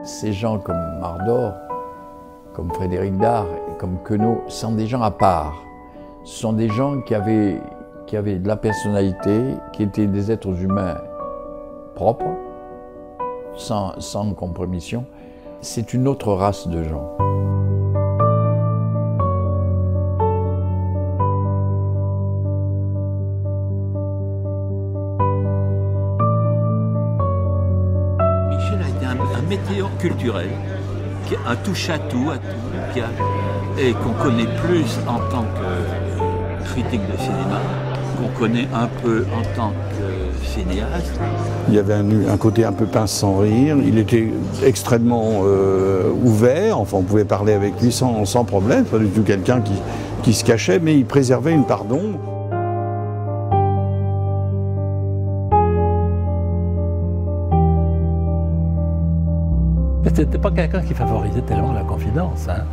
Ces gens comme Mardor, comme Frédéric Dard et comme Queneau sont des gens à part. Ce sont des gens qui avaient de la personnalité, qui étaient des êtres humains propres, sans compromission. C'est une autre race de gens. Michel a été un météore culturel, un touche-à-tout, et qu'on connaît plus en tant que critique de cinéma, qu'on connaît un peu en tant que cinéaste. Il y avait un côté un peu pince sans rire, il était extrêmement ouvert, enfin on pouvait parler avec lui sans problème, pas du tout quelqu'un qui se cachait, mais il préservait une part d'ombre. C'était pas quelqu'un qui favorisait tellement la confidence. Hein.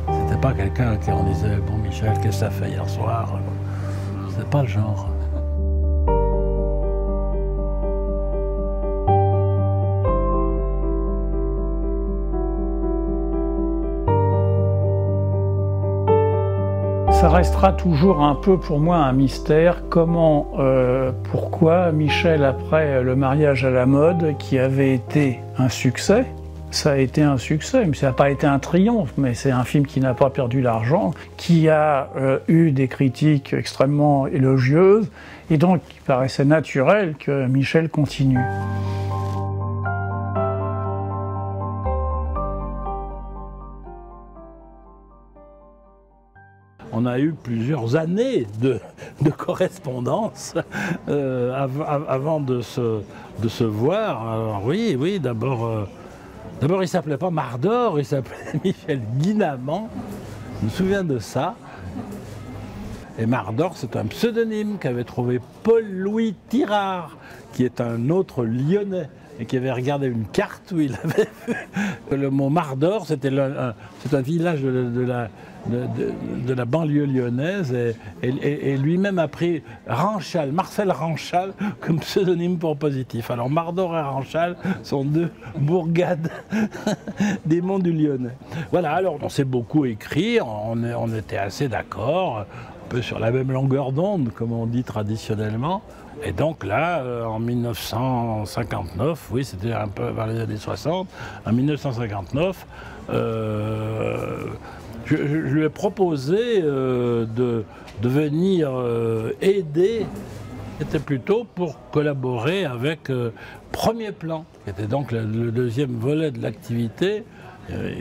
C'était pas quelqu'un qui en disait « Bon Michel, qu'est-ce que ça fait hier soir ?» C'est pas le genre. Ça restera toujours un peu pour moi un mystère. Pourquoi Michel, après le mariage à la mode, qui avait été un succès, ça a été un succès, mais ça n'a pas été un triomphe, mais c'est un film qui n'a pas perdu l'argent, qui a eu des critiques extrêmement élogieuses, et donc il paraissait naturel que Michel continue. On a eu plusieurs années de correspondance avant de se voir. Alors, oui, d'abord il ne s'appelait pas Mardor, il s'appelait Michel Guinamant. Je me souviens de ça. Et Mardor, c'est un pseudonyme qu'avait trouvé Paul-Louis Tirard, qui est un autre Lyonnais, et qui avait regardé une carte où il avait vu que le mot Mardor, c'est un village de la banlieue lyonnaise, et lui-même a pris Ranchal, Marcel Ranchal, comme pseudonyme pour positif. Alors Mardor et Ranchal sont deux bourgades des monts du Lyonnais. Voilà, alors on s'est beaucoup écrit, on était assez d'accord, un peu sur la même longueur d'onde, comme on dit traditionnellement. Et donc là, en 1959, oui, c'était un peu vers les années 60, en 1959, je lui ai proposé de venir aider, c'était plutôt pour collaborer avec Premier Plan, qui était donc le deuxième volet de l'activité,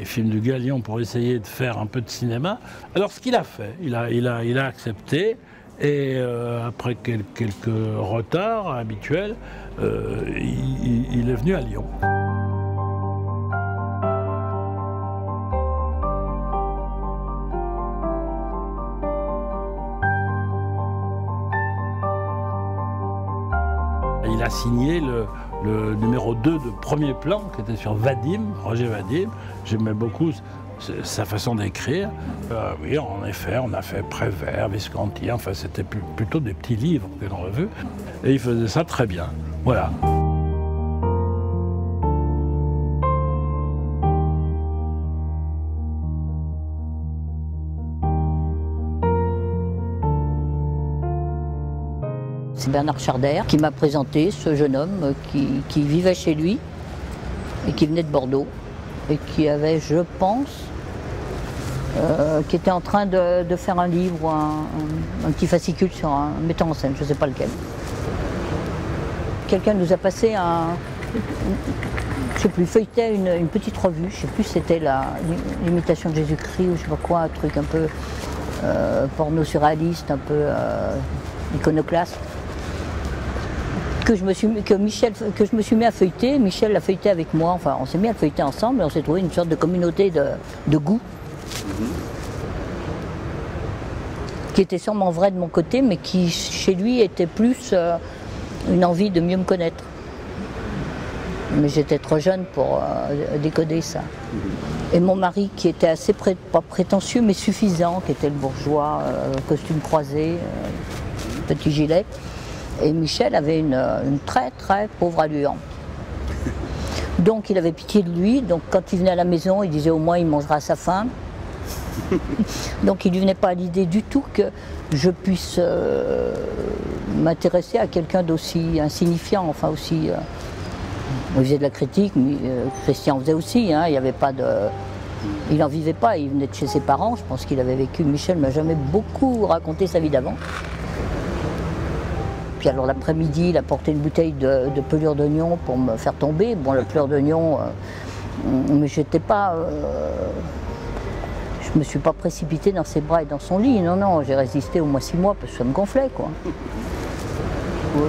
film du Galion pour essayer de faire un peu de cinéma. Alors ce qu'il a fait, il a accepté, et après quelques retards habituels, il est venu à Lyon. Il a signé le numéro 2 de Premier Plan, qui était sur Vadim, Roger Vadim. J'aimais beaucoup sa façon d'écrire. Oui, en effet, on a fait Prévert, Visconti, enfin c'était plutôt des petits livres que l'on a vus. Et il faisait ça très bien. Voilà. C'est Bernard Charder qui m'a présenté ce jeune homme qui vivait chez lui et qui venait de Bordeaux et qui avait, je pense, qui était en train de faire un livre, un petit fascicule sur un metteur en scène, je ne sais pas lequel. Quelqu'un nous a passé je ne sais plus, feuilletait une petite revue, je ne sais plus si c'était l'imitation de Jésus-Christ ou je ne sais pas quoi, un truc un peu porno-surréaliste, un peu iconoclaste. Que je me suis mis à feuilleter, Michel l'a feuilleté avec moi, enfin on s'est mis à feuilleter ensemble et on s'est trouvé une sorte de communauté de goût qui était sûrement vrai de mon côté, mais qui chez lui était plus une envie de mieux me connaître. Mais j'étais trop jeune pour décoder ça. Et mon mari, qui était assez pas prétentieux mais suffisant, qui était le bourgeois, costume croisé, petit gilet. Et Michel avait une très très pauvre allure. Donc il avait pitié de lui, donc quand il venait à la maison, il disait au moins il mangera à sa faim. Donc il ne lui venait pas à l'idée du tout que je puisse m'intéresser à quelqu'un d'aussi insignifiant, enfin aussi... il faisait de la critique, mais Christian faisait aussi, hein, il n'y avait pas de... Il n'en vivait pas, il venait de chez ses parents, je pense qu'il avait vécu. Michel m'a jamais beaucoup raconté sa vie d'avant. Puis alors l'après-midi, il a porté une bouteille de pelure d'oignon pour me faire tomber. Bon, la pelure d'oignon, mais j'étais pas... je me suis pas précipitée dans ses bras et dans son lit, non, non, j'ai résisté au moins 6 mois parce que ça me gonflait, quoi.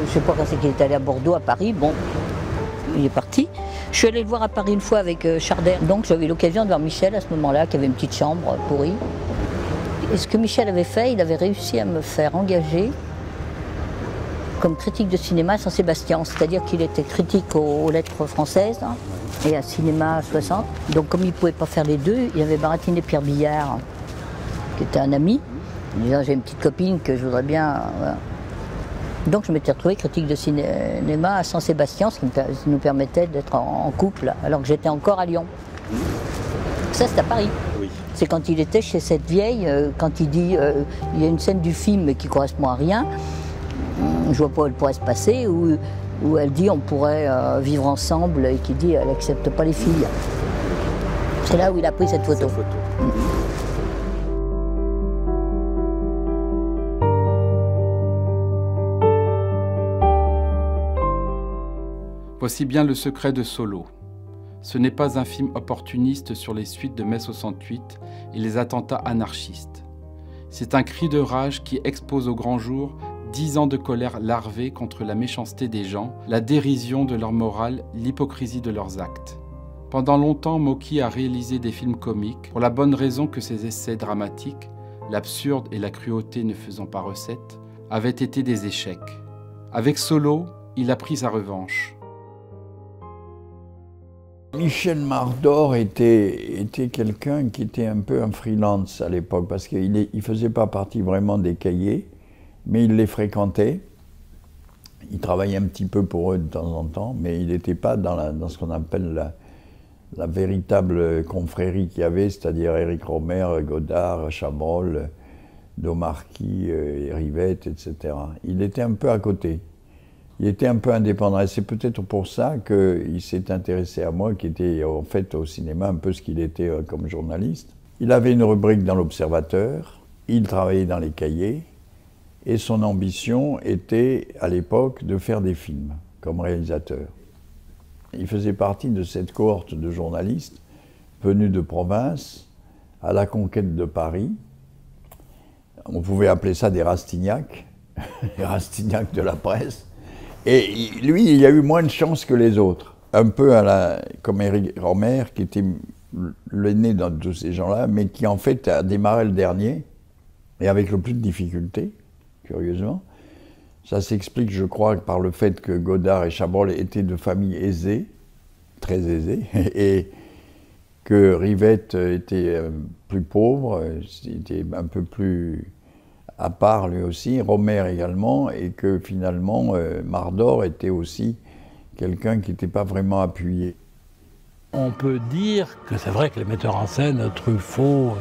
Je sais pas quand c'est qu'il est allé à Bordeaux, à Paris, bon, il est parti. Je suis allée le voir à Paris une fois avec Chardin, donc j'avais l'occasion de voir Michel à ce moment-là, qui avait une petite chambre pourrie. Et ce que Michel avait fait, il avait réussi à me faire engager comme critique de cinéma à Saint-Sébastien, c'est-à-dire qu'il était critique aux lettres françaises hein, et à Cinéma 60. Donc comme il ne pouvait pas faire les deux, il avait baratiné Pierre Billard, qui était un ami, en disant j'ai une petite copine que je voudrais bien... voilà. Donc je m'étais retrouvée critique de cinéma à Saint-Sébastien, ce qui nous permettait d'être en couple, alors que j'étais encore à Lyon. Ça, c'est à Paris. Oui. C'est quand il était chez cette vieille, quand il dit il y a une scène du film qui ne correspond à rien, je vois pas où elle pourrait se passer, où elle dit on pourrait vivre ensemble, et qui dit elle n'accepte pas les filles. C'est là où il a pris cette photo. Voici bien le secret de Solo. Ce n'est pas un film opportuniste sur les suites de mai 68 et les attentats anarchistes. C'est un cri de rage qui expose au grand jour 10 ans de colère larvée contre la méchanceté des gens, la dérision de leur morale, l'hypocrisie de leurs actes. Pendant longtemps, Mocky a réalisé des films comiques pour la bonne raison que ses essais dramatiques, l'absurde et la cruauté ne faisant pas recette, avaient été des échecs. Avec Solo, il a pris sa revanche. Michel Mardor était quelqu'un qui était un peu un freelance à l'époque, parce qu'il ne faisait pas partie vraiment des cahiers, mais il les fréquentait. Il travaillait un petit peu pour eux de temps en temps, mais il n'était pas dans ce qu'on appelle la véritable confrérie qu'il y avait, c'est-à-dire Éric Rohmer, Godard, Chabrol, Domarquis, Rivette, etc. Il était un peu à côté. Il était un peu indépendant, et c'est peut-être pour ça qu'il s'est intéressé à moi, qui était en fait au cinéma un peu ce qu'il était comme journaliste. Il avait une rubrique dans l'Observateur, il travaillait dans les cahiers, et son ambition était à l'époque de faire des films comme réalisateur. Il faisait partie de cette cohorte de journalistes venus de province à la conquête de Paris. On pouvait appeler ça des Rastignacs, les Rastignacs de la presse. Et lui, il a eu moins de chance que les autres. Un peu comme Éric Rohmer, qui était l'aîné de tous ces gens-là, mais qui en fait a démarré le dernier, et avec le plus de difficultés, curieusement. Ça s'explique, je crois, par le fait que Godard et Chabrol étaient de familles aisées, très aisées, et que Rivette était plus pauvre, était un peu plus... à part lui aussi, Rohmer également, et que finalement Mardor était aussi quelqu'un qui n'était pas vraiment appuyé. On peut dire que c'est vrai que les metteurs en scène, Truffaut,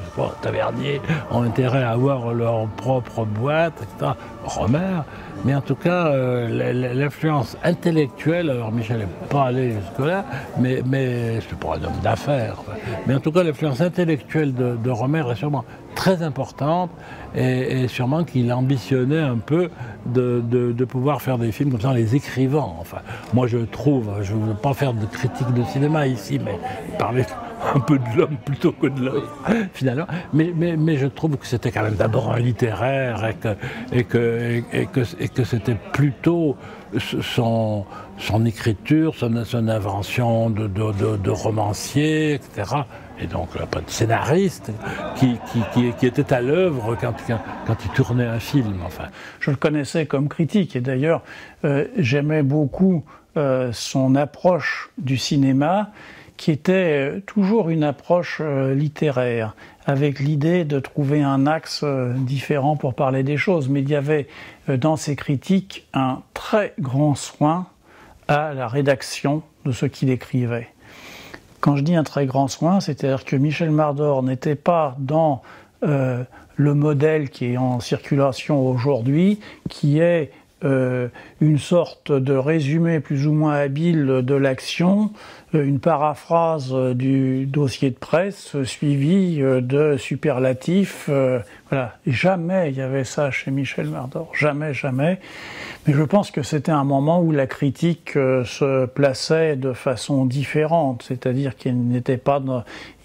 Tavernier, ont intérêt à avoir leur propre boîte, etc. Rohmer, mais en tout cas, l'influence intellectuelle, alors Michel n'est pas allé jusque-là, mais c'est pas un homme d'affaires, mais en tout cas, l'influence intellectuelle de Rohmer est sûrement très importante, et sûrement qu'il ambitionnait un peu de pouvoir faire des films comme ça en les écrivant. Enfin, moi je trouve, je ne veux pas faire de critique de cinéma ici, mais parler un peu de l'homme plutôt que de l'homme, finalement. Mais je trouve que c'était quand même d'abord un littéraire, et que c'était plutôt son écriture, son invention de romancier, etc. Et donc pas de scénariste qui était à l'œuvre quand il tournait un film. Enfin. Je le connaissais comme critique, et d'ailleurs j'aimais beaucoup son approche du cinéma, qui était toujours une approche littéraire, avec l'idée de trouver un axe différent pour parler des choses. Mais il y avait dans ses critiques un très grand soin à la rédaction de ce qu'il écrivait. Quand je dis un très grand soin, c'est-à-dire que Michel Mardor n'était pas dans le modèle qui est en circulation aujourd'hui, qui est une sorte de résumé plus ou moins habile de l'action, une paraphrase du dossier de presse suivi de superlatifs. Voilà. Jamais il y avait ça chez Michel Mardor, jamais, jamais. Mais je pense que c'était un moment où la critique se plaçait de façon différente, c'est-à-dire qu'il n'était pas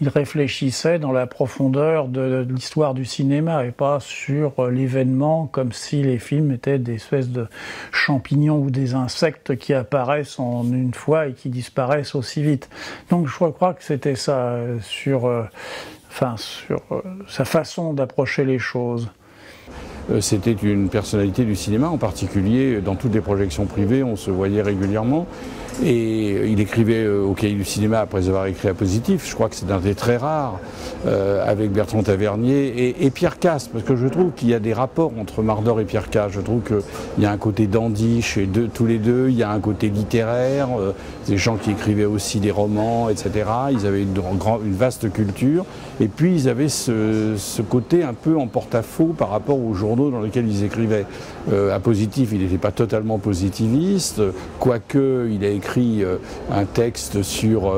il réfléchissait dans la profondeur de l'histoire du cinéma et pas sur l'événement comme si les films étaient des espèces de champignons ou des insectes qui apparaissent en une fois et qui disparaissent aussi vite. Donc je crois que c'était ça sur sa façon d'approcher les choses. C'était une personnalité du cinéma, en particulier dans toutes les projections privées, on se voyait régulièrement. Et il écrivait au Cahier du cinéma après avoir écrit à Positif. Je crois que c'est un des très rares, avec Bertrand Tavernier et Pierre Casse, parce que je trouve qu'il y a des rapports entre Mardor et Pierre Casse. Je trouve qu'il y a un côté dandy chez tous les deux, il y a un côté littéraire, des gens qui écrivaient aussi des romans, etc. Ils avaient une vaste culture. Et puis ils avaient ce côté un peu en porte-à-faux par rapport aux journaux dans lesquels ils écrivaient. À Positif, il n'était pas totalement positiviste, quoique il a écrit un texte sur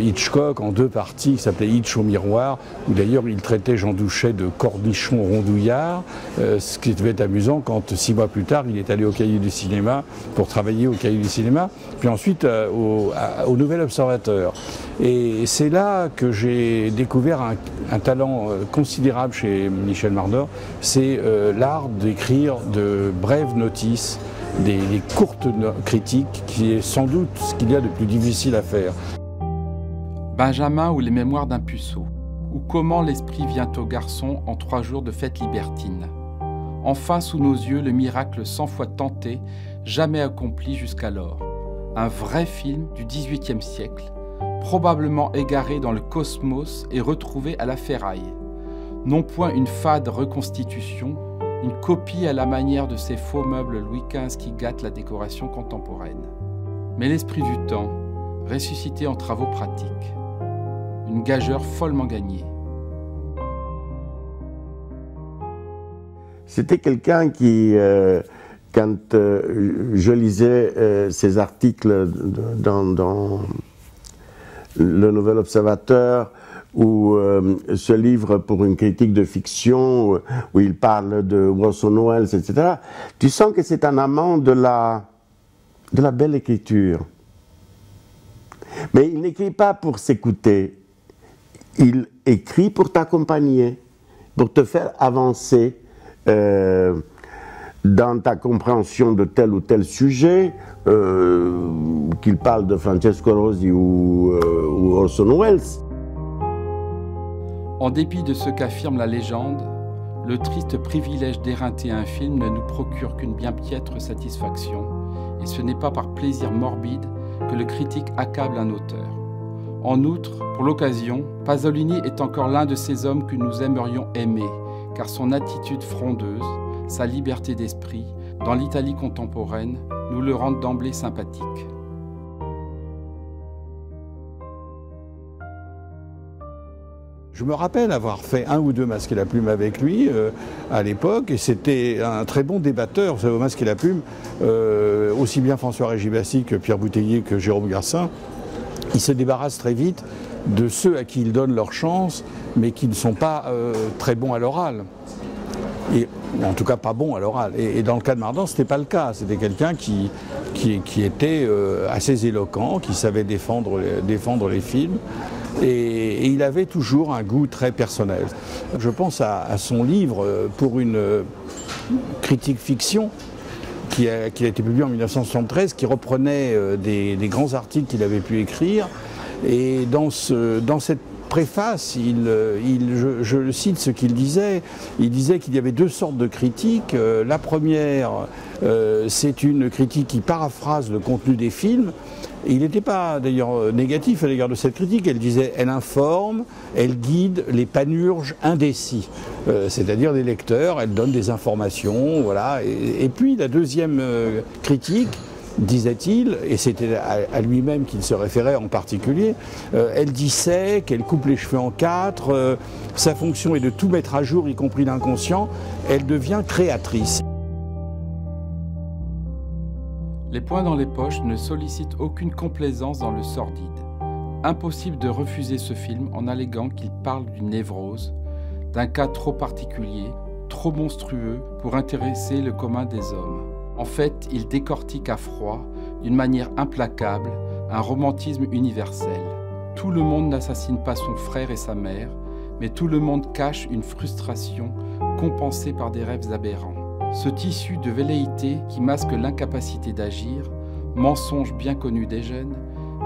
Hitchcock en 2 parties qui s'appelait Hitch au miroir, où d'ailleurs il traitait Jean Douchet de cornichon rondouillard, ce qui devait être amusant quand 6 mois plus tard il est allé au Cahier du cinéma pour travailler au Cahier du cinéma, puis ensuite au Nouvel Observateur. Et c'est là que j'ai découvert un talent considérable chez Michel Mardor, c'est l'art d'écrire de brèves notices, des courtes critiques, qui est sans doute ce qu'il y a de plus difficile à faire. Benjamin ou les mémoires d'un puceau, ou comment l'esprit vient au garçon en 3 jours de fête libertine. Enfin sous nos yeux le miracle 100 fois tenté, jamais accompli jusqu'alors. Un vrai film du XVIIIe siècle, probablement égaré dans le cosmos et retrouvé à la ferraille. Non point une fade reconstitution, une copie à la manière de ces faux meubles Louis XV qui gâtent la décoration contemporaine. Mais l'esprit du temps, ressuscité en travaux pratiques. Une gageure follement gagnée. C'était quelqu'un qui, quand je lisais ses articles dans le Nouvel Observateur, ou ce livre pour une critique de fiction, où il parle de Orson Welles, etc., tu sens que c'est un amant de la belle écriture. Mais il n'écrit pas pour s'écouter, il écrit pour t'accompagner, pour te faire avancer dans ta compréhension de tel ou tel sujet, qu'il parle de Francesco Rosi ou Orson Welles. En dépit de ce qu'affirme la légende, le triste privilège d'éreinter un film ne nous procure qu'une bien piètre satisfaction, et ce n'est pas par plaisir morbide que le critique accable un auteur. En outre, pour l'occasion, Pasolini est encore l'un de ces hommes que nous aimerions aimer, car son attitude frondeuse, sa liberté d'esprit, dans l'Italie contemporaine, nous le rendent d'emblée sympathique. Je me rappelle avoir fait 1 ou 2 Masques et la Plume avec lui à l'époque, et c'était un très bon débatteur. Vous savez, au Masques et la Plume, aussi bien François-Régis Bassy que Pierre Bouteiller que Jérôme Garcin, ils se débarrassent très vite de ceux à qui ils donnent leur chance, mais qui ne sont pas très bons à l'oral. Et, en tout cas pas bons à l'oral. Et dans le cas de Mardor, ce n'était pas le cas. C'était quelqu'un qui était assez éloquent, qui savait défendre les films. Et il avait toujours un goût très personnel. Je pense à son livre pour une critique fiction qui a été publié en 1973, qui reprenait des grands articles qu'il avait pu écrire. Et dans cette préface, je le cite ce qu'il disait. Il disait qu'il y avait 2 sortes de critiques. La première, c'est une critique qui paraphrase le contenu des films. Et il n'était pas d'ailleurs négatif à l'égard de cette critique. Elle disait, elle informe, elle guide les panurges indécis, c'est-à-dire des lecteurs, elle donne des informations, voilà. Et puis la deuxième critique, disait-il, et c'était à lui-même qu'il se référait en particulier. Elle dissèque, elle coupe les cheveux en quatre, sa fonction est de tout mettre à jour, y compris l'inconscient. Elle devient créatrice. Les poings dans les poches ne sollicitent aucune complaisance dans le sordide. Impossible de refuser ce film en alléguant qu'il parle d'une névrose, d'un cas trop particulier, trop monstrueux pour intéresser le commun des hommes. En fait, il décortique à froid, d'une manière implacable, un romantisme universel. Tout le monde n'assassine pas son frère et sa mère, mais tout le monde cache une frustration compensée par des rêves aberrants. Ce tissu de velléité qui masque l'incapacité d'agir, mensonge bien connu des jeunes,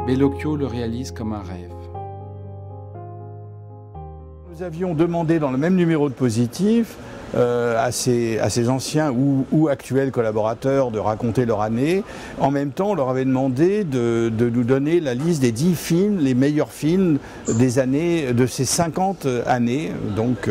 Bellocchio le réalise comme un rêve. Nous avions demandé dans le même numéro de Positif à ces anciens ou actuels collaborateurs de raconter leur année. En même temps, on leur avait demandé de nous donner la liste des 10 films, les meilleurs films des années, de ces 50 années. Donc,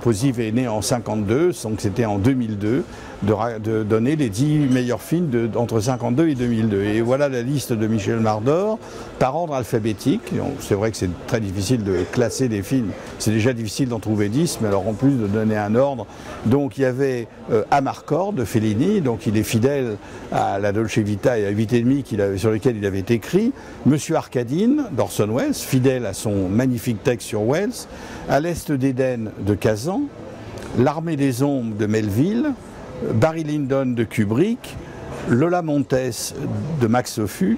Positif est né en 52, donc c'était en 2002, de donner les 10 meilleurs films entre 52 et 2002. Et voilà la liste de Michel Mardor, par ordre alphabétique. C'est vrai que c'est très difficile de classer des films. C'est déjà difficile d'en trouver 10, mais alors en plus de donner un ordre. Donc il y avait Amarcord de Fellini, donc il est fidèle à la Dolce Vita et à 8,5 sur lequel il avait écrit. Monsieur Arcadine d'Orson Welles, fidèle à son magnifique texte sur Wells. À l'Est d'Éden de Kazan. L'Armée des Ombres de Melville. Barry Lyndon de Kubrick, Lola Montes de Max Ophuls,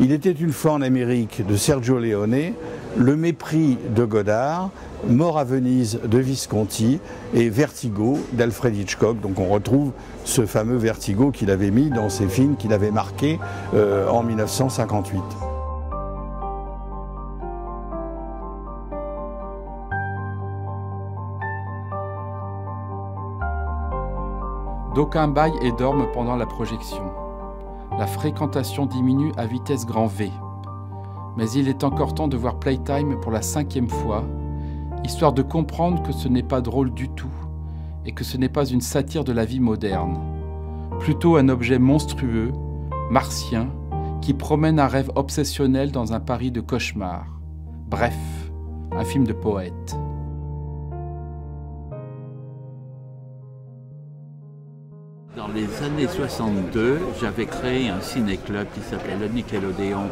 Il était une fois en Amérique de Sergio Leone, Le mépris de Godard, Mort à Venise de Visconti et Vertigo d'Alfred Hitchcock. Donc on retrouve ce fameux Vertigo qu'il avait mis dans ses films qu'il avait marqués en 1958. D'aucuns baillent et dorment pendant la projection. La fréquentation diminue à vitesse grand V. Mais il est encore temps de voir Playtime pour la 5e fois, histoire de comprendre que ce n'est pas drôle du tout et que ce n'est pas une satire de la vie moderne. Plutôt un objet monstrueux, martien, qui promène un rêve obsessionnel dans un Paris de cauchemar. Bref, un film de poète. Dans les années 62, j'avais créé un ciné-club qui s'appelait le Nickelodeon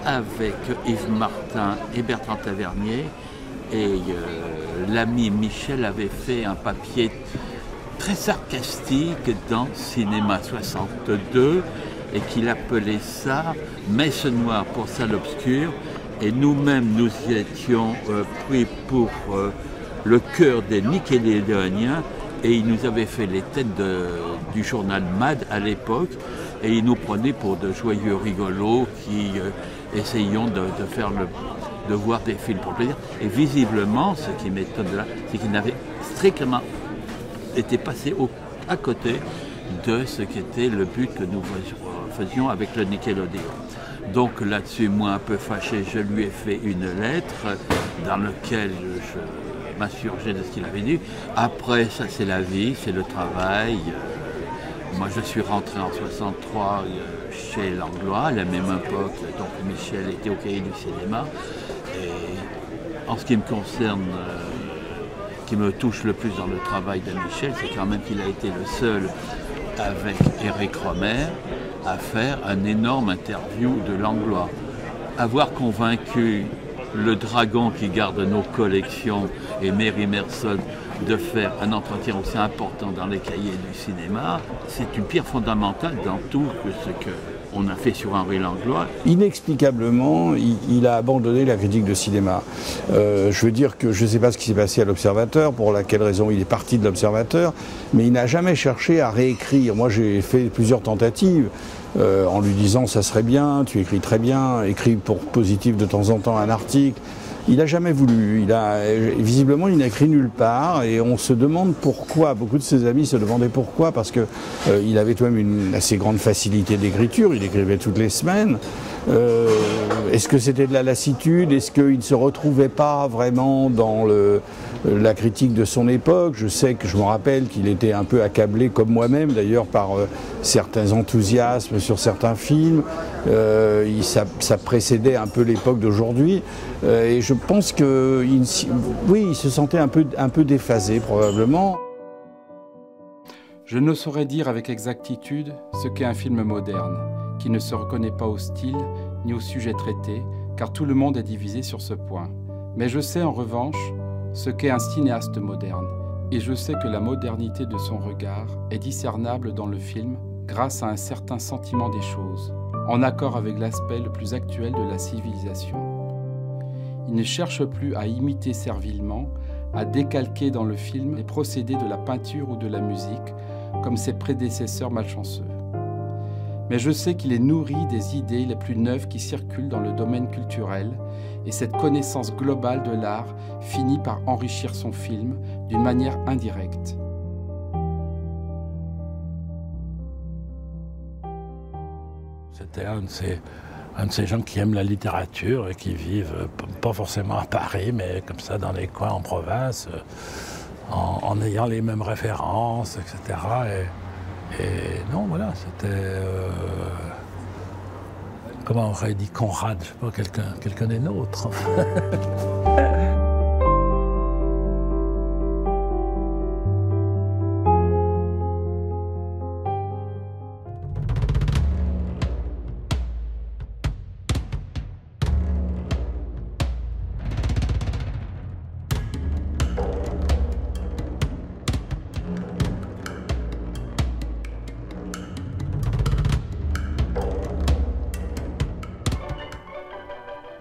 avec Yves Martin et Bertrand Tavernier. Et l'ami Michel avait fait un papier très sarcastique dans Cinéma 62 et qu'il appelait ça « Messe noire pour salle obscure ». Et nous-mêmes, nous y étions pris pour le cœur des Nickelodeoniens. Et il nous avait fait les têtes du journal Mad à l'époque, et il nous prenait pour de joyeux rigolos qui essayions de voir des films pour plaisir. Et visiblement, ce qui m'étonne là, c'est qu'il n'avait strictement été passé à côté de ce qui était le but que nous faisions avec le Nickelodeon. Donc là-dessus, moi un peu fâché, je lui ai fait une lettre dans laquelle je m'insurger de ce qu'il avait dit. Après, ça c'est la vie, c'est le travail. Moi je suis rentré en 63 chez Langlois, à la même époque, donc Michel était au Cahier du cinéma. Et en ce qui me concerne, qui me touche le plus dans le travail de Michel, c'est quand même qu'il a été le seul, avec Eric Romer, à faire un énorme interview de Langlois. Avoir convaincu le Dragon qui garde nos collections et Mary Merson de faire un entretien aussi important dans les cahiers du cinéma, c'est une pierre fondamentale dans tout ce qu'on a fait sur Henri Langlois. Inexplicablement, il a abandonné la critique de cinéma. Je veux dire que je ne sais pas ce qui s'est passé à l'Observateur, pour laquelle raison il est parti de l'Observateur, mais il n'a jamais cherché à réécrire. Moi j'ai fait plusieurs tentatives. En lui disant ça serait bien, tu écris très bien, écris pour Positif de temps en temps un article. Il n'a jamais voulu, visiblement il n'a écrit nulle part et on se demande pourquoi. Beaucoup de ses amis se demandaient pourquoi, parce que il avait tout de même une assez grande facilité d'écriture, il écrivait toutes les semaines. Est-ce que c'était de la lassitude? Est-ce qu'il ne se retrouvait pas vraiment dans la critique de son époque. Je me rappelle qu'il était un peu accablé, comme moi-même d'ailleurs, par certains enthousiasmes sur certains films. Ça précédait un peu l'époque d'aujourd'hui. Et je pense qu'il il se sentait un peu déphasé, probablement. Je ne saurais dire avec exactitude ce qu'est un film moderne, qui ne se reconnaît pas au style ni au sujet traité, car tout le monde est divisé sur ce point. Mais je sais en revanche ce qu'est un cinéaste moderne, et je sais que la modernité de son regard est discernable dans le film grâce à un certain sentiment des choses, en accord avec l'aspect le plus actuel de la civilisation. Il ne cherche plus à imiter servilement, à décalquer dans le film les procédés de la peinture ou de la musique, comme ses prédécesseurs malchanceux. Mais je sais qu'il est nourri des idées les plus neuves qui circulent dans le domaine culturel, et cette connaissance globale de l'art finit par enrichir son film d'une manière indirecte. C'était un de ces gens qui aiment la littérature et qui vivent pas forcément à Paris, mais comme ça dans les coins en province, en ayant les mêmes références, etc. Et non, voilà, c'était... comment on aurait dit Conrad, je sais pas, quelqu'un des nôtres.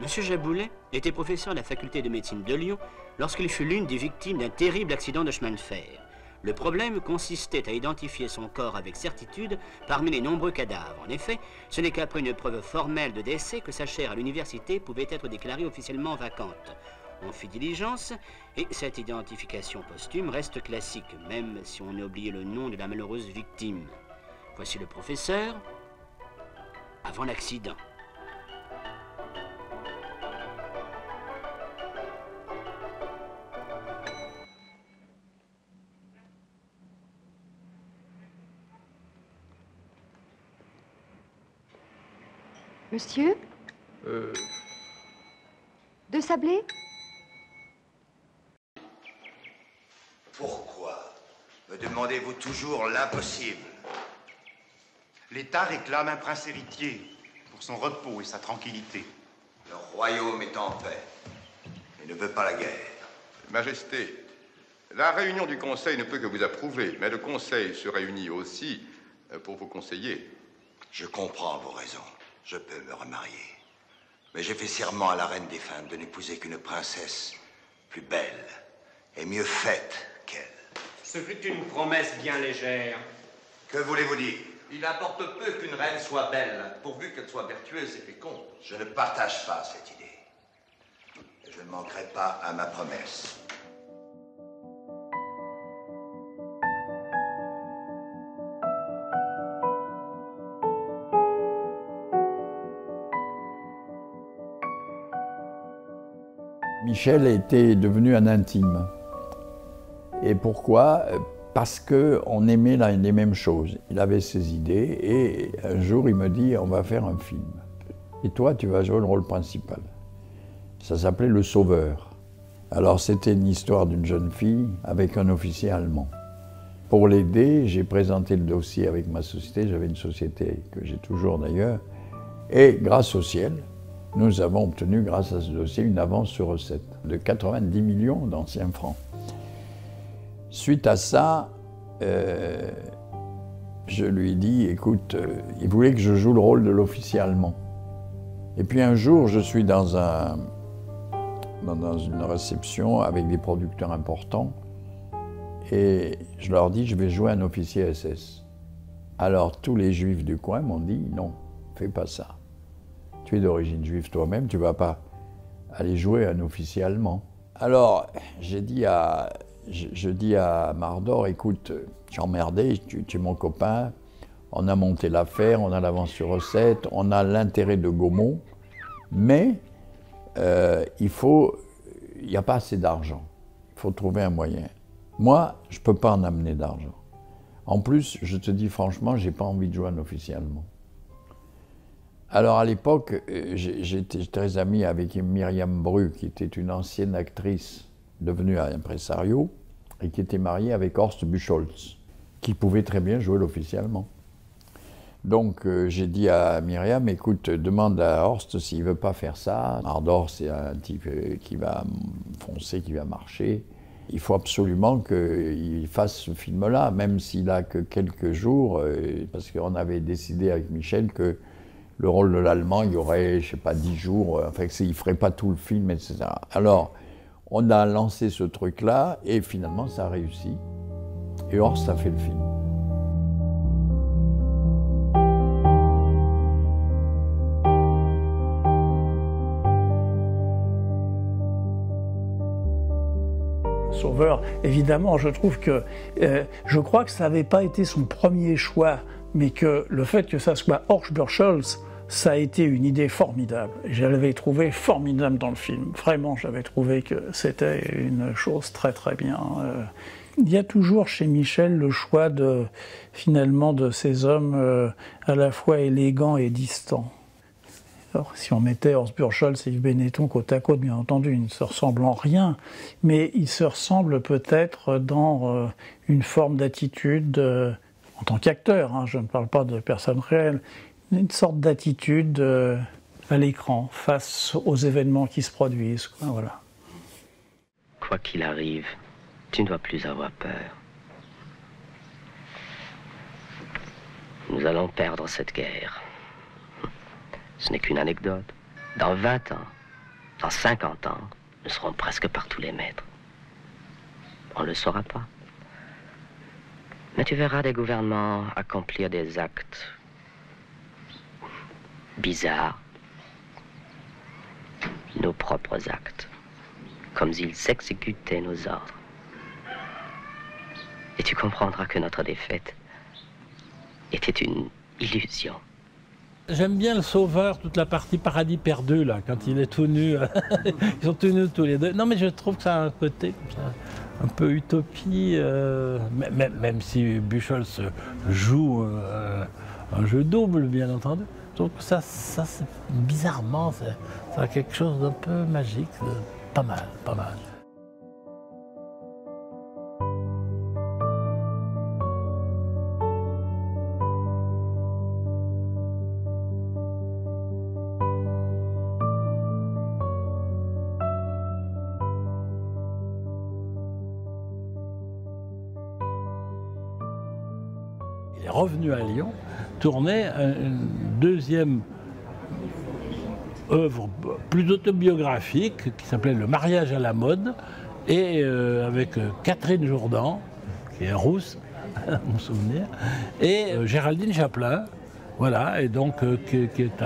M. Jaboulet était professeur à la faculté de médecine de Lyon lorsqu'il fut l'une des victimes d'un terrible accident de chemin de fer. Le problème consistait à identifier son corps avec certitude parmi les nombreux cadavres. En effet, ce n'est qu'après une preuve formelle de décès que sa chaire à l'université pouvait être déclarée officiellement vacante. On fit diligence et cette identification posthume reste classique, même si on a oublié le nom de la malheureuse victime. Voici le professeur avant l'accident. Monsieur? De Sablé? Pourquoi me demandez-vous toujours l'impossible? L'État réclame un prince héritier pour son repos et sa tranquillité. Le royaume est en paix et ne veut pas la guerre. Majesté, la réunion du Conseil ne peut que vous approuver, mais le Conseil se réunit aussi pour vous conseiller. Je comprends vos raisons. Je peux me remarier. Mais j'ai fait serment à la reine des femmes de n'épouser qu'une princesse plus belle et mieux faite qu'elle. Ce fut une promesse bien légère. Que voulez-vous dire? Il importe peu qu'une reine soit belle, pourvu qu'elle soit vertueuse et féconde. Je ne partage pas cette idée. Et je ne manquerai pas à ma promesse. Michel était devenu un intime. Et pourquoi? Parce qu'on aimait les mêmes choses. Il avait ses idées et un jour il me dit on va faire un film. Et toi tu vas jouer le rôle principal. Ça s'appelait Le Sauveur. Alors c'était une histoire d'une jeune fille avec un officier allemand. Pour l'aider, j'ai présenté le dossier avec ma société. J'avais une société que j'ai toujours d'ailleurs. Et grâce au ciel, nous avons obtenu, grâce à ce dossier, une avance sur recette de 90 millions d'anciens francs. Suite à ça, je lui ai dit, écoute, il voulait que je joue le rôle de l'officier allemand. Et puis un jour, je suis dans une réception avec des producteurs importants et je leur dis, je vais jouer un officier SS. Alors tous les juifs du coin m'ont dit, non, fais pas ça. Tu es d'origine juive toi-même, tu ne vas pas aller jouer un officier allemand. Alors, je dis à Mardor, écoute, j'ai emmerdé, tu es mon copain, on a monté l'affaire, on a l'avance sur recette, on a l'intérêt de Gaumont, mais il n'y a pas assez d'argent. Il faut trouver un moyen. Moi, je ne peux pas en amener d'argent. En plus, je te dis franchement, je n'ai pas envie de joindre officiellement. Alors à l'époque, j'étais très ami avec Myriam Bru, qui était une ancienne actrice devenue impresario, et qui était mariée avec Horst Buchholz, qui pouvait très bien jouer officiellement. Donc j'ai dit à Myriam, écoute, demande à Horst s'il ne veut pas faire ça. Ardor, c'est un type qui va foncer, qui va marcher. Il faut absolument qu'il fasse ce film-là, même s'il n'a que quelques jours, parce qu'on avait décidé avec Michel que le rôle de l'Allemand, il y aurait, je ne sais pas, 10 jours, enfin, il ne ferait pas tout le film, etc. Alors, on a lancé ce truc-là, et finalement, ça a réussi. Et Horst a fait le film. Sauveur, évidemment, je trouve que, je crois que ça n'avait pas été son premier choix, mais que le fait que ça soit Horst Buchholz, ça a été une idée formidable. Je l'avais trouvé formidable dans le film. Vraiment, j'avais trouvé que c'était une chose très très bien. Il y a toujours chez Michel le choix finalement de ces hommes à la fois élégants et distants. Alors, si on mettait Horst Buchholz et Yves Benetton côte à côte, bien entendu, ils ne se ressemblent en rien, mais ils se ressemblent peut-être dans une forme d'attitude, en tant qu'acteur, hein, je ne parle pas de personnes réelles, une sorte d'attitude à l'écran, face aux événements qui se produisent. Quoi, voilà. Quoi qu'il arrive, tu ne dois plus avoir peur. Nous allons perdre cette guerre. Ce n'est qu'une anecdote. Dans 20 ans, dans 50 ans, nous serons presque partout les maîtres. On ne le saura pas. Mais tu verras des gouvernements accomplir des actes bizarres, nos propres actes, comme s'ils exécutaient nos ordres. Et tu comprendras que notre défaite était une illusion. J'aime bien le Sauveur, toute la partie paradis perdu, là, quand il est tout nu. Ils sont tout nus tous les deux. Non, mais je trouve que ça a un côté comme ça, un peu utopie, même si Buchholz joue un jeu double, bien entendu. Je trouve que ça c'est bizarrement, ça a quelque chose d'un peu magique, pas mal, pas mal. Il est revenu à Lyon, tourner une deuxième œuvre plus autobiographique qui s'appelait Le mariage à la mode, et avec Catherine Jourdan, qui est rousse, à mon souvenir, et Géraldine Chaplin, voilà, et donc qui est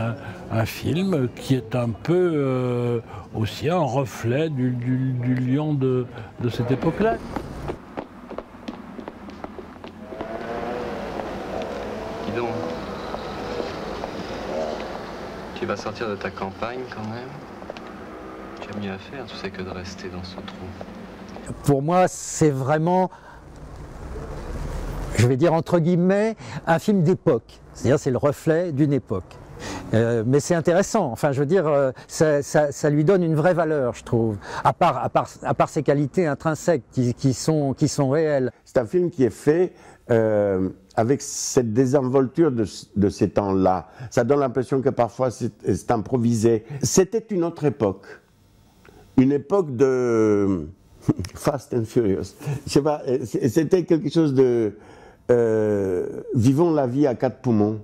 un film qui est un peu aussi un reflet du Lyon de cette époque-là. Tu vas sortir de ta campagne quand même. Tu as mieux à faire, tu sais, que de rester dans ce trou. Pour moi, c'est vraiment, je vais dire entre guillemets, un film d'époque. C'est-à-dire, c'est le reflet d'une époque. Mais c'est intéressant, enfin je veux dire, ça lui donne une vraie valeur, je trouve, à part ses qualités intrinsèques qui sont réelles. C'est un film qui est fait avec cette désinvolture de ces temps-là. Ça donne l'impression que parfois c'est improvisé. C'était une autre époque. Une époque de Fast and Furious. Je sais pas, c'était quelque chose de vivons la vie à quatre poumons.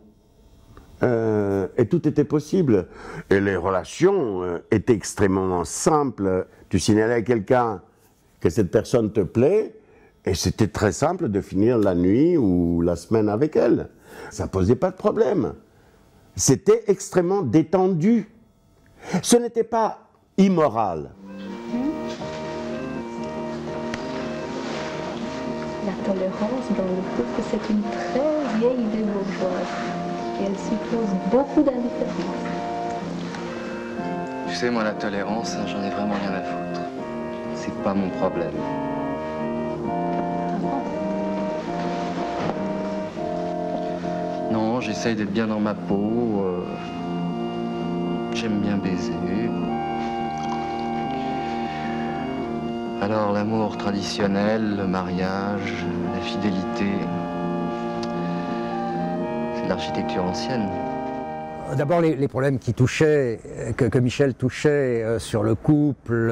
Et tout était possible. Et les relations étaient extrêmement simples. Tu signalais à quelqu'un que cette personne te plaît, et c'était très simple de finir la nuit ou la semaine avec elle. Ça ne posait pas de problème. C'était extrêmement détendu. Ce n'était pas immoral. La tolérance, je trouve que c'est une très vieille idée bourgeoise. Et elle suppose beaucoup d'indifférence. Tu sais, moi, la tolérance, j'en ai vraiment rien à foutre. c'est pas mon problème. Non, j'essaye d'être bien dans ma peau. J'aime bien baiser. Alors l'amour traditionnel, le mariage, la fidélité, c'est de l'architecture ancienne. D'abord les problèmes qui touchaient, que Michel touchait sur le couple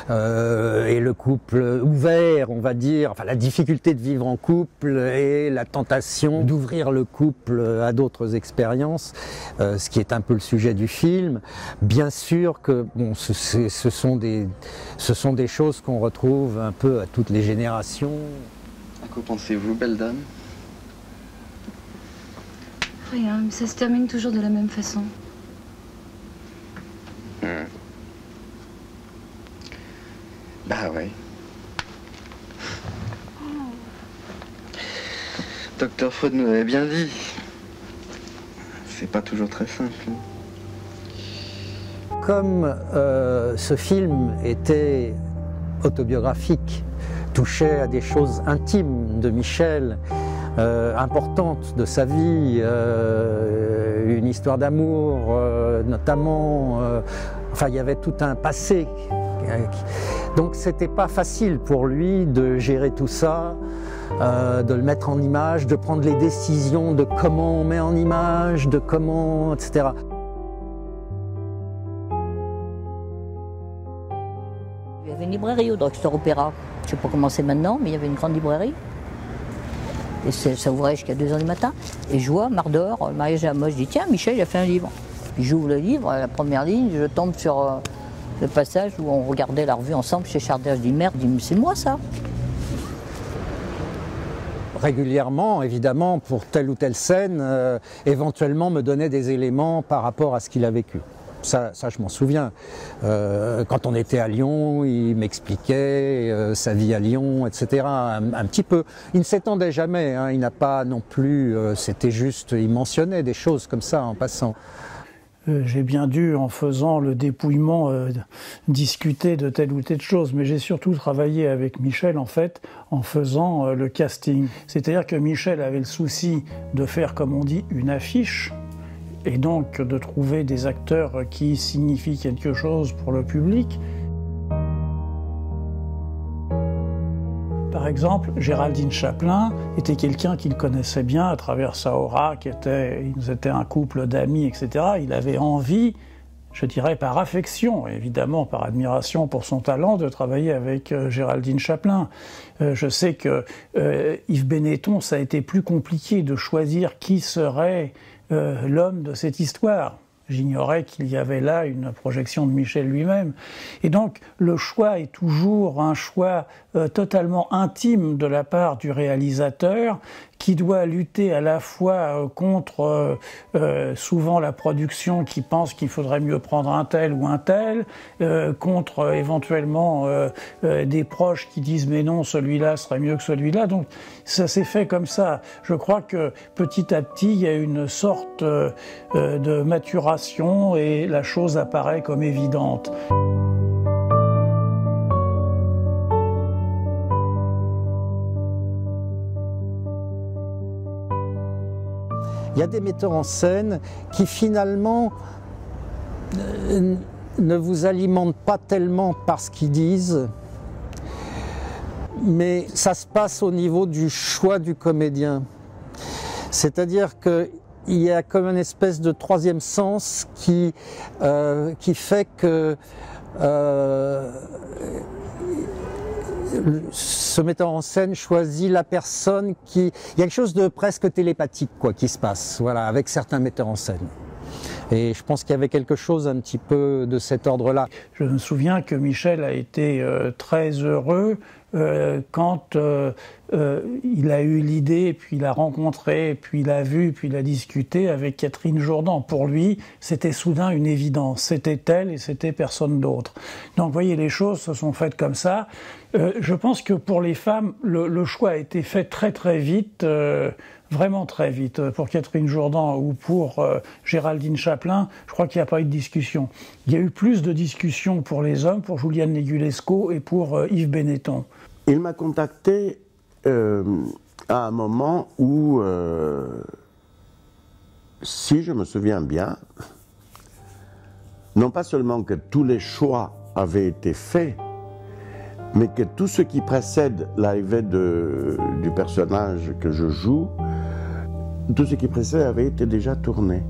et le couple ouvert, on va dire, enfin la difficulté de vivre en couple et la tentation d'ouvrir le couple à d'autres expériences, ce qui est un peu le sujet du film. Bien sûr que bon, ce sont des choses qu'on retrouve un peu à toutes les générations. À quoi pensez-vous, belle dame? Rien, mais ça se termine toujours de la même façon. Bah ouais. Docteur Freud nous avait bien dit. C'est pas toujours très simple. Comme ce film était autobiographique, touchait à des choses intimes de Michel, importante de sa vie, une histoire d'amour notamment, enfin il y avait tout un passé. Donc c'était pas facile pour lui de gérer tout ça, de le mettre en image, de prendre les décisions de comment on met en image, de comment, etc. Il y avait une librairie au Drugstore Opéra, je ne sais pas comment c'est maintenant, mais il y avait une grande librairie. Et ça ouvrait jusqu'à 2 h du matin. Et je vois Mardor, le mariage à la mode. Je dis tiens, Michel, il a fait un livre. Puis j'ouvre le livre, à la première ligne, je tombe sur le passage où on regardait la revue ensemble chez Chardin. Je dis merde, c'est moi ça. Régulièrement, évidemment, pour telle ou telle scène, éventuellement me donnait des éléments par rapport à ce qu'il a vécu. Ça, je m'en souviens. Quand on était à Lyon, il m'expliquait sa vie à Lyon, etc. Un petit peu. Il ne s'étendait jamais, hein, il n'a pas non plus... C'était juste, il mentionnait des choses comme ça en passant. J'ai bien dû, en faisant le dépouillement, discuter de telle ou telle chose, mais j'ai surtout travaillé avec Michel, en fait, en faisant le casting. C'est-à-dire que Michel avait le souci de faire, comme on dit, une affiche, et donc de trouver des acteurs qui signifient quelque chose pour le public. Par exemple, Géraldine Chaplin était quelqu'un qu'il connaissait bien à travers sa aura, ils étaient un couple d'amis, etc. Il avait envie, je dirais par affection, évidemment par admiration pour son talent, de travailler avec Géraldine Chaplin. Je sais que Yves Benetton, ça a été plus compliqué de choisir qui serait l'homme de cette histoire. J'ignorais qu'il y avait là une projection de Michel lui-même. Et donc, le choix est toujours un choix totalement intime de la part du réalisateur, qui doit lutter à la fois contre souvent la production qui pense qu'il faudrait mieux prendre un tel ou un tel, contre éventuellement des proches qui disent mais non, celui-là serait mieux que celui-là. Donc ça s'est fait comme ça. Je crois que petit à petit, il y a une sorte de maturation et la chose apparaît comme évidente. Il y a des metteurs en scène qui finalement ne vous alimentent pas tellement par ce qu'ils disent, mais ça se passe au niveau du choix du comédien. C'est-à-dire qu'il y a comme une espèce de troisième sens qui fait que ce metteur en scène choisit la personne qui... Il y a quelque chose de presque télépathique quoi, qui se passe, voilà, avec certains metteurs en scène. Et je pense qu'il y avait quelque chose un petit peu de cet ordre-là. Je me souviens que Michel a été très heureux quand il a eu l'idée, puis il a rencontré, puis il a vu, puis il a discuté avec Catherine Jourdan. Pour lui, c'était soudain une évidence. C'était elle et c'était personne d'autre. Donc, vous voyez, les choses se sont faites comme ça. Je pense que pour les femmes, le choix a été fait très très vite. vraiment très vite. Pour Catherine Jourdan ou pour Géraldine Chaplin, je crois qu'il n'y a pas eu de discussion. Il y a eu plus de discussions pour les hommes, pour Juliane Negulesco et pour Yves Benetton. Il m'a contacté à un moment où, si je me souviens bien, non pas seulement que tous les choix avaient été faits, mais que tout ce qui précède l'arrivée du personnage que je joue, tout ce qui précède avait été déjà tourné.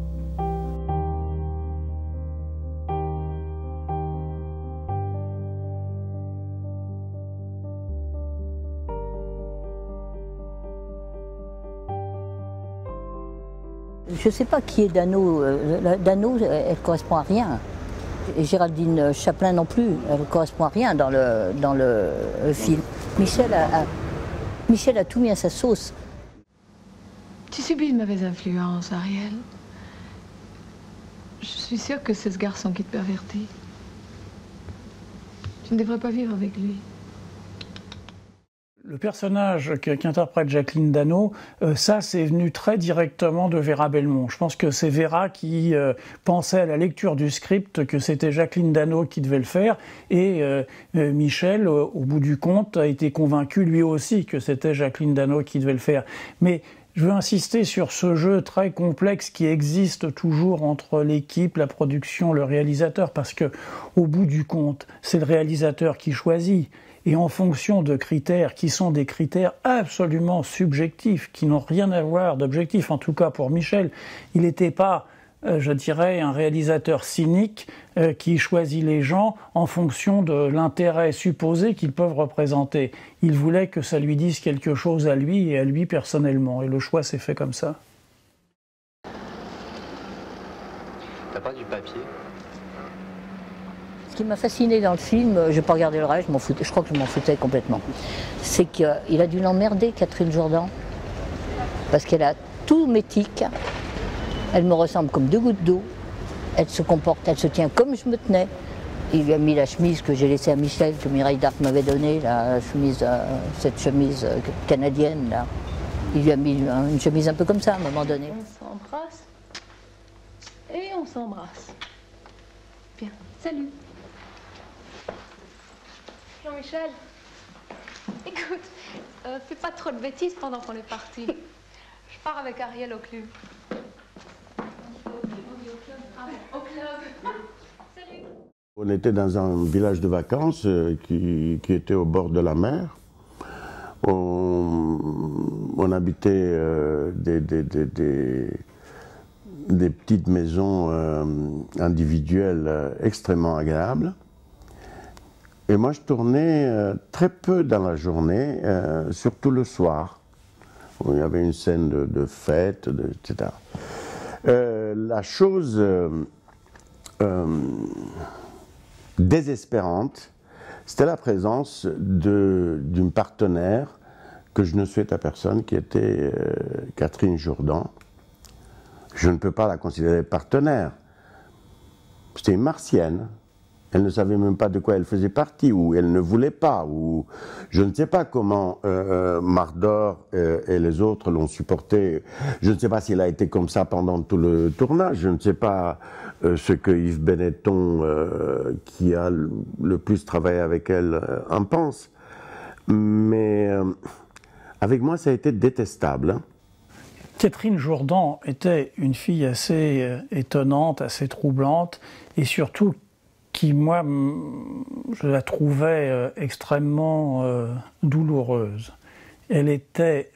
Je ne sais pas qui est Dano. Dano, elle ne correspond à rien. Et Géraldine Chaplin non plus, elle ne correspond à rien dans le film. Michel a tout mis à sa sauce. Tu subis de mauvaises influences, Ariel. Je suis sûre que c'est ce garçon qui te pervertit. Tu ne devrais pas vivre avec lui. Le personnage qu'interprète Jacqueline Dano, ça c'est venu très directement de Vera Belmont. Je pense que c'est Vera qui pensait à la lecture du script que c'était Jacqueline Dano qui devait le faire, et Michel, au bout du compte, a été convaincu lui aussi que c'était Jacqueline Dano qui devait le faire. Mais je veux insister sur ce jeu très complexe qui existe toujours entre l'équipe, la production, le réalisateur, parce que au bout du compte, c'est le réalisateur qui choisit. Et en fonction de critères qui sont des critères absolument subjectifs, qui n'ont rien à voir d'objectif, en tout cas pour Michel, il n'était pas, je dirais, un réalisateur cynique qui choisit les gens en fonction de l'intérêt supposé qu'ils peuvent représenter. Il voulait que ça lui dise quelque chose à lui et à lui personnellement, et le choix s'est fait comme ça. T'as pas du papier ? Ce qui m'a fasciné dans le film, je n'ai pas regardé le reste, je crois que je m'en foutais complètement, c'est qu'il a dû l'emmerder, Catherine Jourdan, parce qu'elle a tout métique, elle me ressemble comme deux gouttes d'eau, elle se comporte, elle se tient comme je me tenais. Il lui a mis la chemise que j'ai laissée à Michel, que Mireille Darc m'avait donnée, cette chemise canadienne, là. Il lui a mis une chemise un peu comme ça à un moment donné. On s'embrasse et on s'embrasse. Bien, salut. Jean-Michel, écoute, fais pas trop de bêtises pendant qu'on est parti. Je pars avec Ariel au club. Au club. Salut. On était dans un village de vacances qui était au bord de la mer. On habitait des petites maisons individuelles extrêmement agréables. Et moi, je tournais très peu dans la journée, surtout le soir, où il y avait une scène de fête, etc. La chose désespérante, c'était la présence d'une partenaire que je ne souhaite à personne, qui était Catherine Jourdan. Je ne peux pas la considérer partenaire. C'était une martienne. Elle ne savait même pas de quoi elle faisait partie, ou elle ne voulait pas, ou je ne sais pas comment Mardor et les autres l'ont supporté. Je ne sais pas s'il a été comme ça pendant tout le tournage. Je ne sais pas ce que Yves Benetton, qui a le plus travaillé avec elle, en pense. Mais avec moi, ça a été détestable. Hein. Catherine Jourdan était une fille assez étonnante, assez troublante, et surtout qui, moi, je la trouvais extrêmement douloureuse. Elle était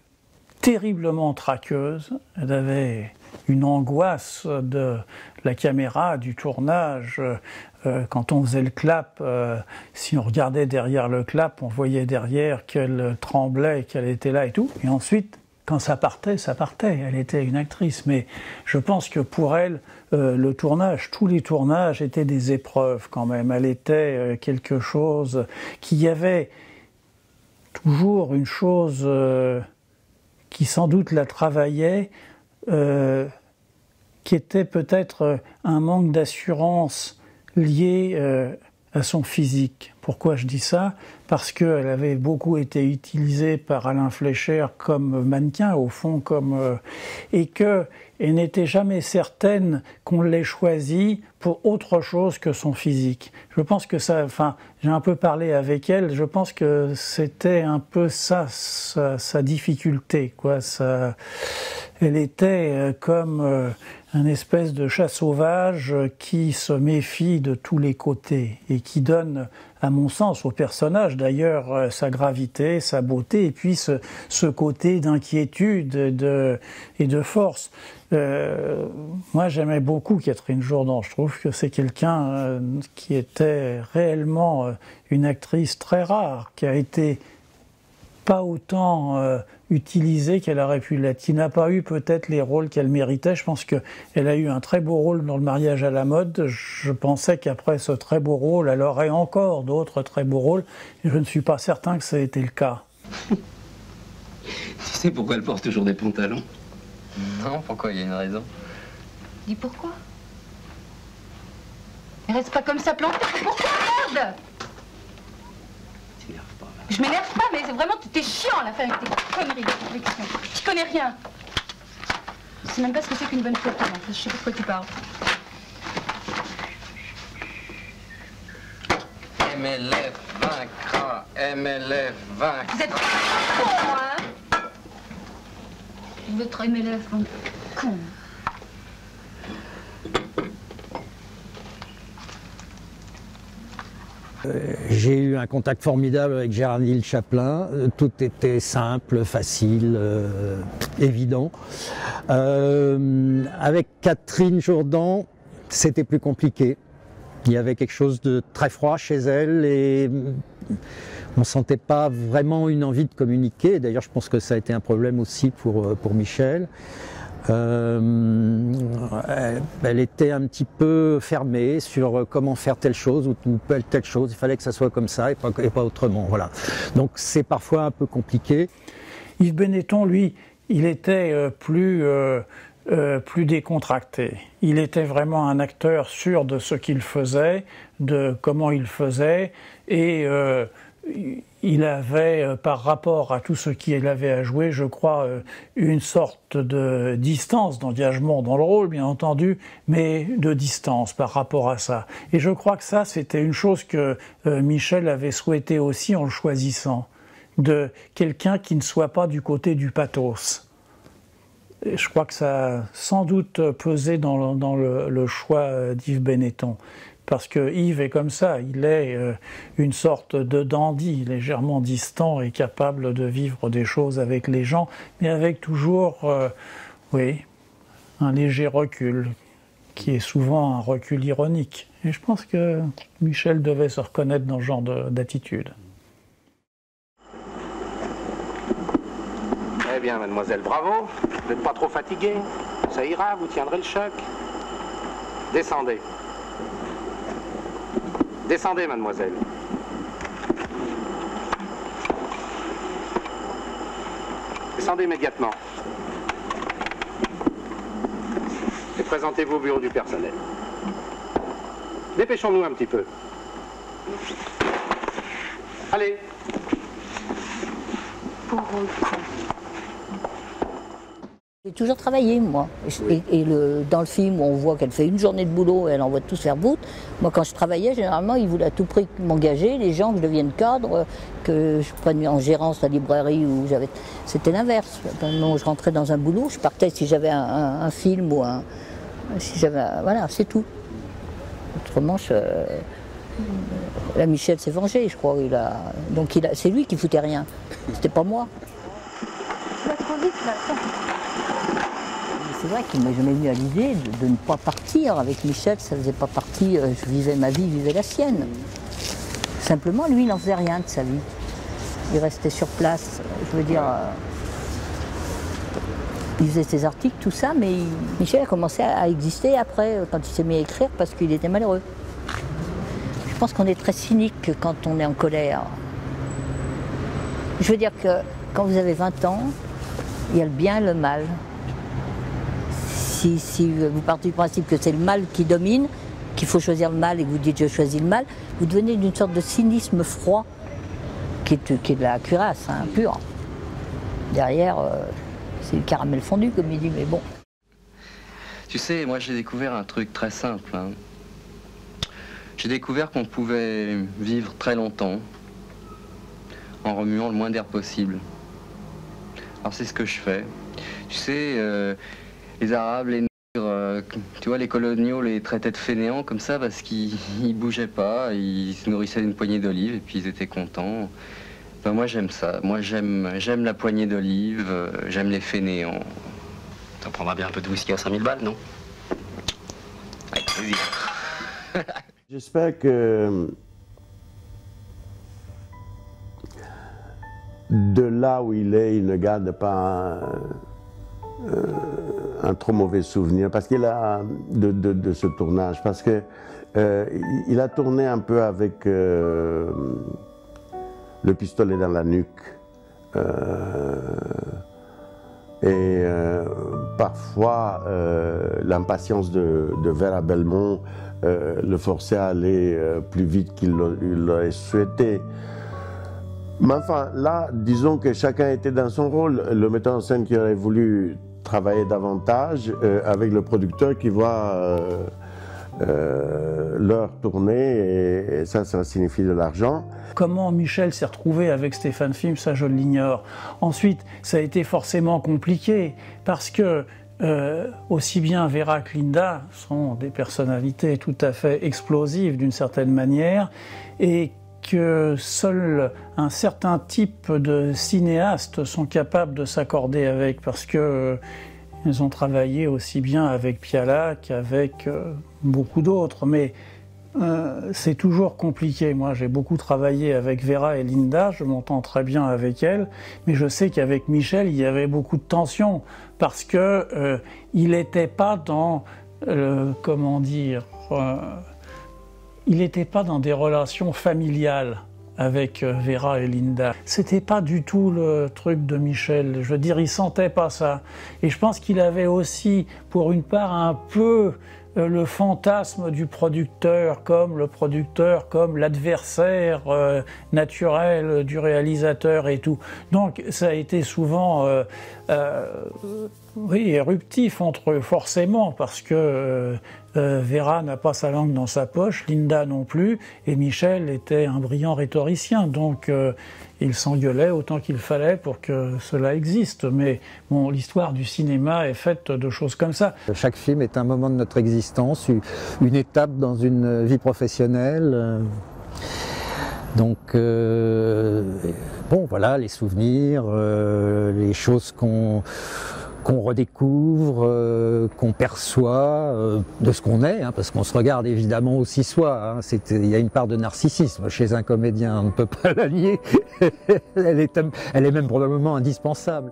terriblement traqueuse, elle avait une angoisse de la caméra, du tournage. Quand on faisait le clap, si on regardait derrière le clap, on voyait derrière qu'elle tremblait, qu'elle était là et tout. Et ensuite, quand ça partait, ça partait. Elle était une actrice. Mais je pense que pour elle, le tournage, tous les tournages étaient des épreuves quand même. Elle était quelque chose qui y avait toujours une chose qui sans doute la travaillait, qui était peut-être un manque d'assurance lié à son physique. Pourquoi je dis ça? Parce qu'elle avait beaucoup été utilisée par Alain Fleischer comme mannequin, au fond, et qu'elle n'était jamais certaine qu'on l'ait choisie pour autre chose que son physique. Je pense que ça, enfin, j'ai un peu parlé avec elle, je pense que c'était un peu ça, sa difficulté, quoi. Elle était comme un espèce de chat sauvage qui se méfie de tous les côtés et qui donne, à mon sens, au personnage d'ailleurs sa gravité, sa beauté et puis ce côté d'inquiétude et de force. Moi j'aimais beaucoup Catherine Jourdan, je trouve que c'est quelqu'un qui était réellement une actrice très rare, qui a été pas autant utilisée qu'elle aurait pu l'être, qui n'a pas eu peut-être les rôles qu'elle méritait. Je pense qu'elle a eu un très beau rôle dans Le mariage à la mode. Je pensais qu'après ce très beau rôle, elle aurait encore d'autres très beaux rôles. Et je ne suis pas certain que ça ait été le cas. Tu sais pourquoi elle porte toujours des pantalons? Non, pourquoi? Il y a une raison. Dis pourquoi? Elle reste pas comme ça plantée. Pourquoi, merde? Je m'énerve pas, mais c'est vraiment, t'es chiant à la fin avec tes conneries de réflexion. Tu connais rien. Je sais même pas ce que c'est qu'une bonne photo, en plus. Je sais pas de quoi tu parles. MLF vaincra, MLF vaincra. Vous êtes con, hein? Votre MLF, bon, con. J'ai eu un contact formidable avec Géraldine Chaplin. Tout était simple, facile, évident. Avec Catherine Jourdan, c'était plus compliqué. Il y avait quelque chose de très froid chez elle et on ne sentait pas vraiment une envie de communiquer. D'ailleurs, je pense que ça a été un problème aussi pour Michel. Elle était un petit peu fermée sur comment faire telle chose ou telle chose. Il fallait que ça soit comme ça et pas autrement. Voilà. Donc c'est parfois un peu compliqué. Yves Benetton, lui, il était plus décontracté. Il était vraiment un acteur sûr de ce qu'il faisait, de comment il faisait, et il avait, par rapport à tout ce qu'il avait à jouer, je crois, une sorte de distance, d'engagement dans le rôle, bien entendu, mais de distance par rapport à ça. Et je crois que ça, c'était une chose que Michel avait souhaité aussi en le choisissant, de quelqu'un qui ne soit pas du côté du pathos. Et je crois que ça a sans doute pesé dans le choix d'Yves Benetton. Parce que Yves est comme ça, il est une sorte de dandy, légèrement distant et capable de vivre des choses avec les gens, mais avec toujours, oui, un léger recul, qui est souvent un recul ironique. Et je pense que Michel devait se reconnaître dans ce genre d'attitude. Eh bien, mademoiselle, bravo. Vous n'êtes pas trop fatiguée. Ça ira, vous tiendrez le choc. Descendez. Descendez, mademoiselle. Descendez immédiatement. Et présentez-vous au bureau du personnel. Dépêchons-nous un petit peu. Allez. Pauvre con. J'ai toujours travaillé, moi. Et dans le film, on voit qu'elle fait une journée de boulot et elle envoie tous faire bout. Moi, quand je travaillais, généralement, ils voulaient à tout prix m'engager, les gens, que je devienne cadre, que je prenne en gérance la librairie où j'avais... C'était l'inverse. Au moment où je rentrais dans un boulot, je partais si j'avais un film ou un... Si j'avais... Voilà, c'est tout. Autrement, la Michel s'est vengé, je crois. Donc c'est lui qui foutait rien. C'était pas moi. Tu vas trop vite, là. C'est vrai qu'il m'est jamais venu à l'idée de ne pas partir avec Michel, ça faisait pas partie, je vivais ma vie, il vivait la sienne. Simplement, lui, il n'en faisait rien de sa vie. Il restait sur place, je veux dire, il faisait ses articles, tout ça, mais Michel a commencé à exister après, quand il s'est mis à écrire, parce qu'il était malheureux. Je pense qu'on est très cynique quand on est en colère. Je veux dire que quand vous avez 20 ans, il y a le bien et le mal. Si vous partez du principe que c'est le mal qui domine, qu'il faut choisir le mal et que vous dites je choisis le mal, vous devenez d'une sorte de cynisme froid qui est de la cuirasse, hein, pure. Derrière, c'est le caramel fondu, comme il dit, mais bon. Tu sais, moi j'ai découvert un truc très simple. Hein. J'ai découvert qu'on pouvait vivre très longtemps en remuant le moins d'air possible. Alors c'est ce que je fais. Tu sais, les Arabes, les Nègres, tu vois, les coloniaux les traitaient de fainéants comme ça parce qu'ils bougeaient pas, ils se nourrissaient d'une poignée d'olives et puis ils étaient contents. Ben, moi j'aime ça, moi j'aime la poignée d'olives, j'aime les fainéants. T'en prendras bien un peu de whisky à 5000 balles, non? Avec plaisir. J'espère que de là où il est, il ne garde pas un trop mauvais souvenir parce qu'il a de ce tournage, parce que il a tourné un peu avec le pistolet dans la nuque. Parfois, l'impatience de Vera Belmont le forçait à aller plus vite qu'il l'aurait souhaité. Mais enfin, là, disons que chacun était dans son rôle. Le metteur en scène qui aurait voulu travailler davantage avec le producteur qui voit l'heure tourner, et ça signifie de l'argent. Comment Michel s'est retrouvé avec Stéphane Film, ça je l'ignore. Ensuite, ça a été forcément compliqué, parce que aussi bien Vera que Linda sont des personnalités tout à fait explosives d'une certaine manière, et que seul un certain type de cinéastes sont capables de s'accorder avec, parce que ils ont travaillé aussi bien avec Piala qu'avec beaucoup d'autres, mais c'est toujours compliqué. Moi, j'ai beaucoup travaillé avec Vera et Linda, je m'entends très bien avec elles, mais je sais qu'avec Michel, il y avait beaucoup de tension, parce que il n'était pas dans, comment dire, il n'était pas dans des relations familiales avec Vera et Linda. C'était pas du tout le truc de Michel. Je veux dire, il sentait pas ça. Et je pense qu'il avait aussi, pour une part, un peu le fantasme du producteur, comme l'adversaire naturel du réalisateur et tout. Donc ça a été souvent oui, éruptif entre eux, forcément, parce que Vera n'a pas sa langue dans sa poche, Linda non plus, et Michel était un brillant rhétoricien, donc il s'engueulait autant qu'il fallait pour que cela existe. Mais bon, l'histoire du cinéma est faite de choses comme ça. Chaque film est un moment de notre existence, une étape dans une vie professionnelle. Donc, bon, voilà, les souvenirs, les choses qu'on redécouvre, qu'on perçoit de ce qu'on est, hein, parce qu'on se regarde évidemment aussi soi. Hein, il y a une part de narcissisme chez un comédien, on ne peut pas la nier. Elle est même probablement indispensable.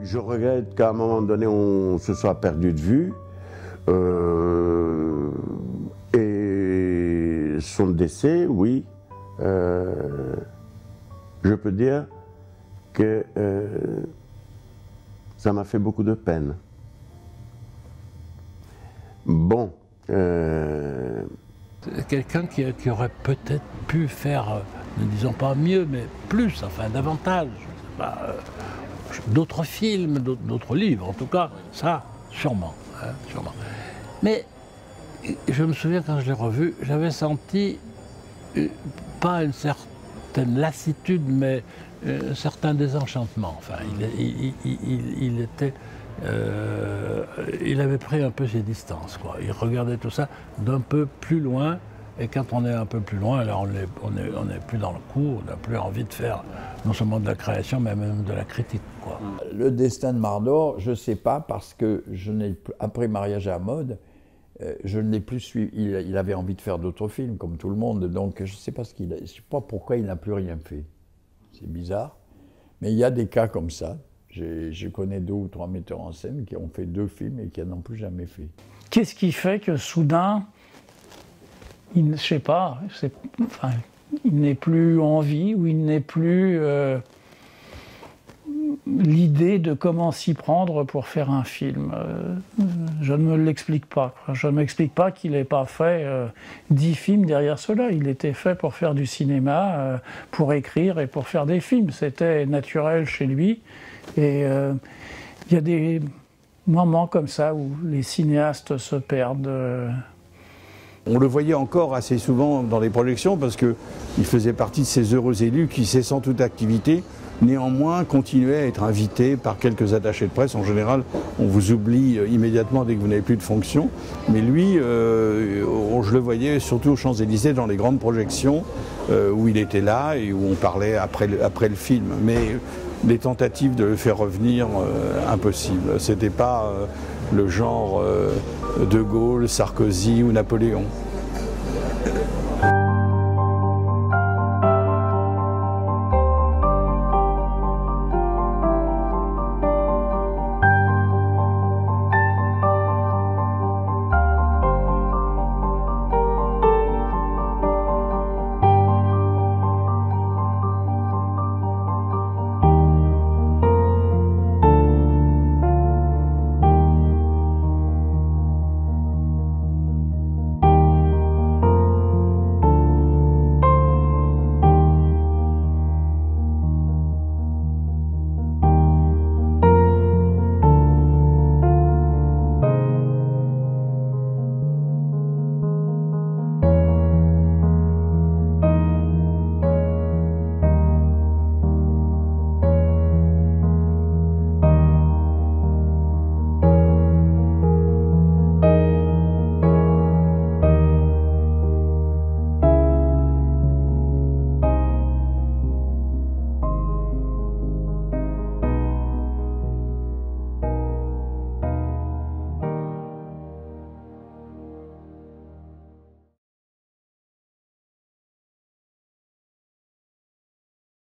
Je regrette qu'à un moment donné, on se soit perdu de vue. Et son décès, oui. Je peux dire que ça m'a fait beaucoup de peine. Bon. Quelqu'un qui aurait peut-être pu faire, ne disons pas mieux, mais plus, enfin davantage. D'autres films, d'autres livres, en tout cas, ça, sûrement, hein, sûrement. Mais je me souviens, quand je l'ai revu, j'avais senti pas une certaine lassitude, mais un certain désenchantement. Enfin, il avait pris un peu ses distances, quoi. Il regardait tout ça d'un peu plus loin, et quand on est un peu plus loin, alors on n'est plus dans le coup, on n'a plus envie de faire non seulement de la création, mais même de la critique, quoi. Le destin de Mardor, je ne sais pas, parce que après Mariage à la mode, je ne l'ai plus suivi. Il avait envie de faire d'autres films, comme tout le monde, donc je ne sais pas pourquoi il n'a plus rien fait. C'est bizarre, mais il y a des cas comme ça. Je connais 2 ou 3 metteurs en scène qui ont fait 2 films et qui n'en ont plus jamais fait. Qu'est-ce qui fait que soudain, je ne sais pas, enfin, il n'est plus en vie, ou il n'est plus... l'idée de comment s'y prendre pour faire un film. Je ne me l'explique pas. Je ne m'explique pas qu'il n'ait pas fait 10 films derrière cela. Il était fait pour faire du cinéma, pour écrire et pour faire des films. C'était naturel chez lui. Et il y a des moments comme ça où les cinéastes se perdent. On le voyait encore assez souvent dans les projections parce qu'il faisait partie de ces heureux élus qui, cessant toute activité, néanmoins continuaient à être invités par quelques attachés de presse. En général, on vous oublie immédiatement dès que vous n'avez plus de fonction. Mais lui, je le voyais surtout aux Champs-Élysées dans les grandes projections où il était là et où on parlait après le film. Mais les tentatives de le faire revenir, impossible. C'était pas le genre De Gaulle, Sarkozy ou Napoléon.